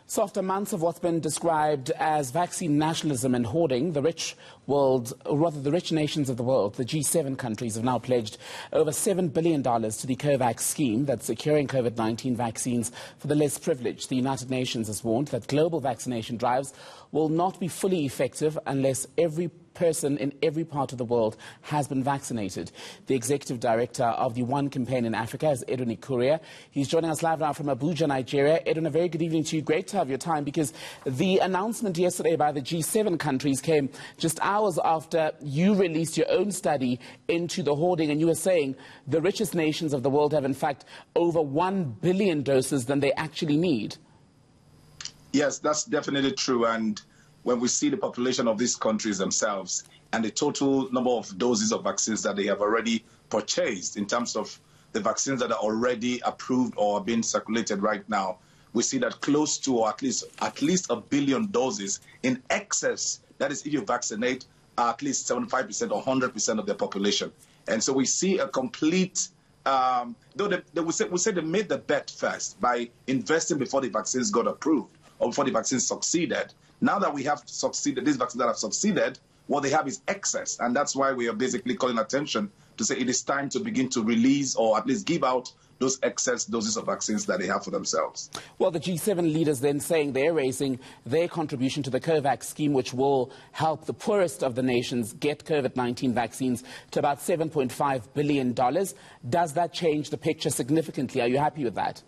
So after months of what's been described as vaccine nationalism and hoarding, the rich world, or rather the rich nations of the world, the G7 countries, have now pledged over $7 billion to the covax scheme that's securing COVID-19 vaccines for the less privileged. The United Nations has warned that global vaccination drives will not be fully effective unless every person in every part of the world has been vaccinated. The executive director of the One campaign in Africa is Edwin Ikhuoria. He's joining us live now from Abuja, Nigeria. Edwin, a very good evening to you. Great to have your time, because the announcement yesterday by the G7 countries came just hours after you released your own study into the hoarding, and you were saying the richest nations of the world have in fact over 1 billion doses than they actually need. Yes, that's definitely true. And when we see the population of these countries themselves and the total number of doses of vaccines that they have already purchased in terms of the vaccines that are already approved or are being circulated right now, we see that close to, or at least 1 billion doses in excess. That is, if you vaccinate at least 75% or 100% of the population. And so we see a complete, though we say they made the bet first by investing before the vaccines got approved or before the vaccines succeeded. Now that we have succeeded, these vaccines that have succeeded, what they have is excess. And that's why we are basically calling attention to say it is time to begin to release or at least give out those excess doses of vaccines that they have for themselves. Well, the G7 leaders then saying they're raising their contribution to the covax scheme, which will help the poorest of the nations get COVID-19 vaccines, to about $7.5 billion. Does that change the picture significantly? Are you happy with that?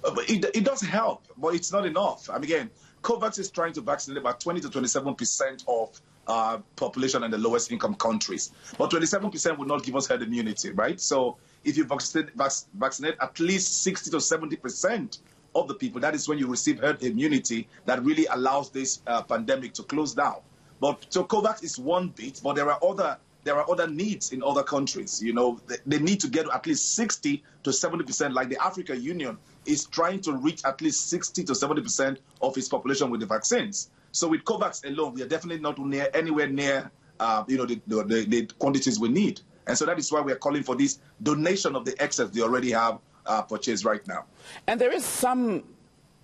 It does help, but it's not enough. I mean, again, COVAX is trying to vaccinate about 20 to 27% of population in the lowest income countries. But 27% will not give us herd immunity, right? So if you vaccinate at least 60 to 70% of the people, that is when you receive herd immunity that really allows this pandemic to close down. But so COVAX is one bit, but there are other needs in other countries. You know, they need to get at least 60 to 70%, like the African Union is trying to reach at least 60 to 70% of its population with the vaccines. So with COVAX alone, we are definitely not anywhere near, the quantities we need. And so that is why we are calling for this donation of the excess they already have purchased right now. And there is some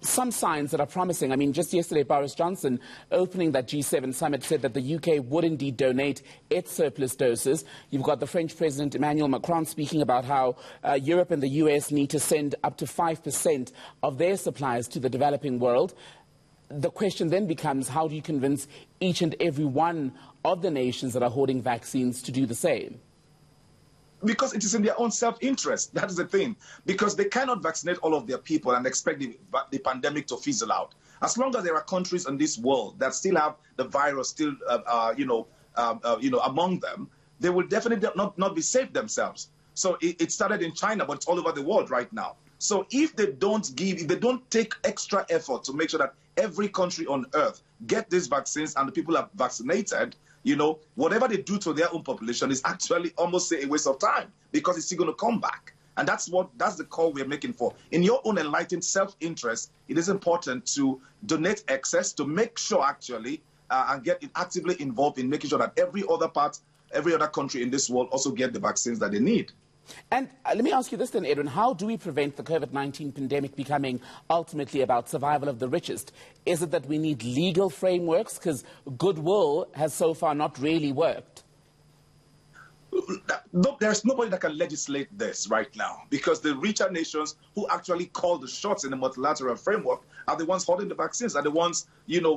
signs that are promising. I mean, just yesterday, Boris Johnson, opening that G7 summit, said that the UK would indeed donate its surplus doses. You've got the French President Emmanuel Macron speaking about how Europe and the US need to send up to 5% of their supplies to the developing world. The question then becomes, how do you convince each and every one of the nations that are hoarding vaccines to do the same? Because it is in their own self-interest. That is the thing. Because they cannot vaccinate all of their people and expect the pandemic to fizzle out. As long as there are countries in this world that still have the virus still, among them, they will definitely not be safe themselves. So it started in China, but it's all over the world right now. So if they don't take extra effort to make sure that every country on earth get these vaccines and the people are vaccinated, whatever they do to their own population is actually almost a waste of time, because it's still going to come back. And that's the call we're making for. In your own enlightened self-interest, it is important to donate excess to make sure actually and get actively involved in making sure that every other country in this world also get the vaccines that they need. And let me ask you this then, Edwin. How do we prevent the COVID-19 pandemic becoming ultimately about survival of the richest? Is it that we need legal frameworks? Because goodwill has so far not really worked. No, there's nobody that can legislate this right now, because the richer nations who actually call the shots in the multilateral framework are the ones holding the vaccines, are the ones,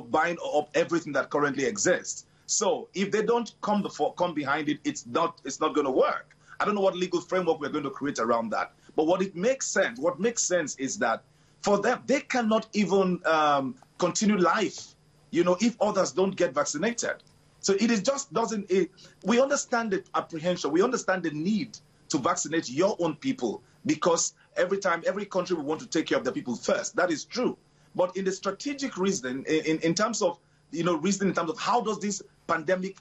buying up everything that currently exists. So if they don't come behind it, it's not going to work. I don't know what legal framework we're going to create around that. But what makes sense is that for them, they cannot even continue life, if others don't get vaccinated. So we understand the apprehension, we understand the need to vaccinate your own people, because every country will want to take care of their people first. That is true. But in the strategic reasoning, in terms of, reasoning in terms of how does this pandemic,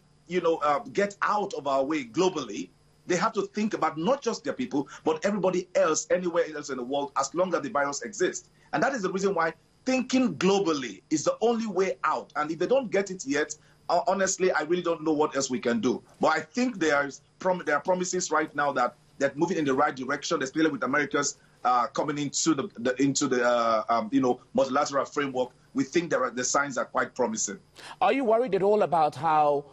get out of our way globally, they have to think about not just their people, but everybody else, anywhere else in the world, as long as the virus exists. And that is the reason why thinking globally is the only way out. And if they don't get it yet, honestly, I really don't know what else we can do. But I think there are promises right now that moving in the right direction, especially with America's coming into the multilateral framework, we think the signs are quite promising. Are you worried at all about how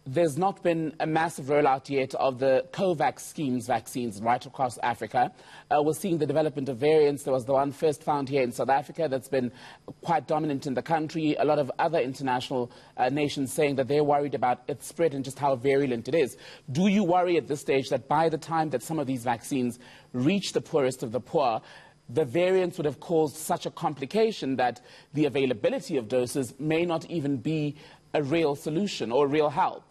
there's not been a massive rollout yet of the covax schemes vaccines right across Africa? We're seeing the development of variants. There was the one first found here in South Africa that's been quite dominant in the country. A lot of other international nations saying that they're worried about its spread and just how virulent it is. Do you worry at this stage that by the time that some of these vaccines reach the poorest of the poor, the variants would have caused such a complication that the availability of doses may not even be a real solution or real help?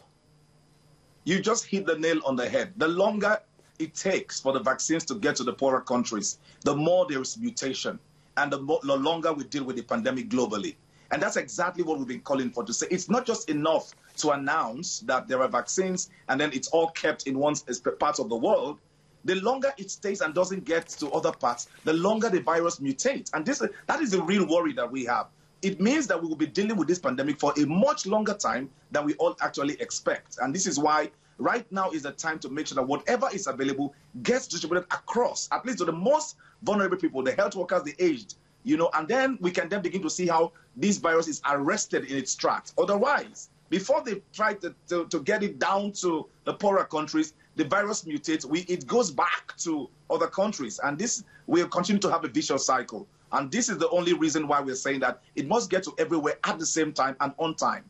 You just hit the nail on the head. The longer it takes for the vaccines to get to the poorer countries, the more there is mutation, and the longer we deal with the pandemic globally. And that's exactly what we've been calling for, to say it's not just enough to announce that there are vaccines and then it's all kept in one part of the world. The longer it stays and doesn't get to other parts, the longer the virus mutates. And that is the real worry that we have. It means that we will be dealing with this pandemic for a much longer time than we all actually expect. And this is why right now is the time to make sure that whatever is available gets distributed across, at least to the most vulnerable people, the health workers, the aged, and then we can then begin to see how this virus is arrested in its tracks. Otherwise, before they try to get it down to the poorer countries, the virus mutates, it goes back to other countries. And this will continue to have a vicious cycle. And this is the only reason why we're saying that it must get to everywhere at the same time and on time.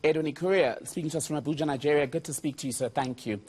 Edwin Ikhuoria, speaking to us from Abuja, Nigeria. Good to speak to you, sir. Thank you.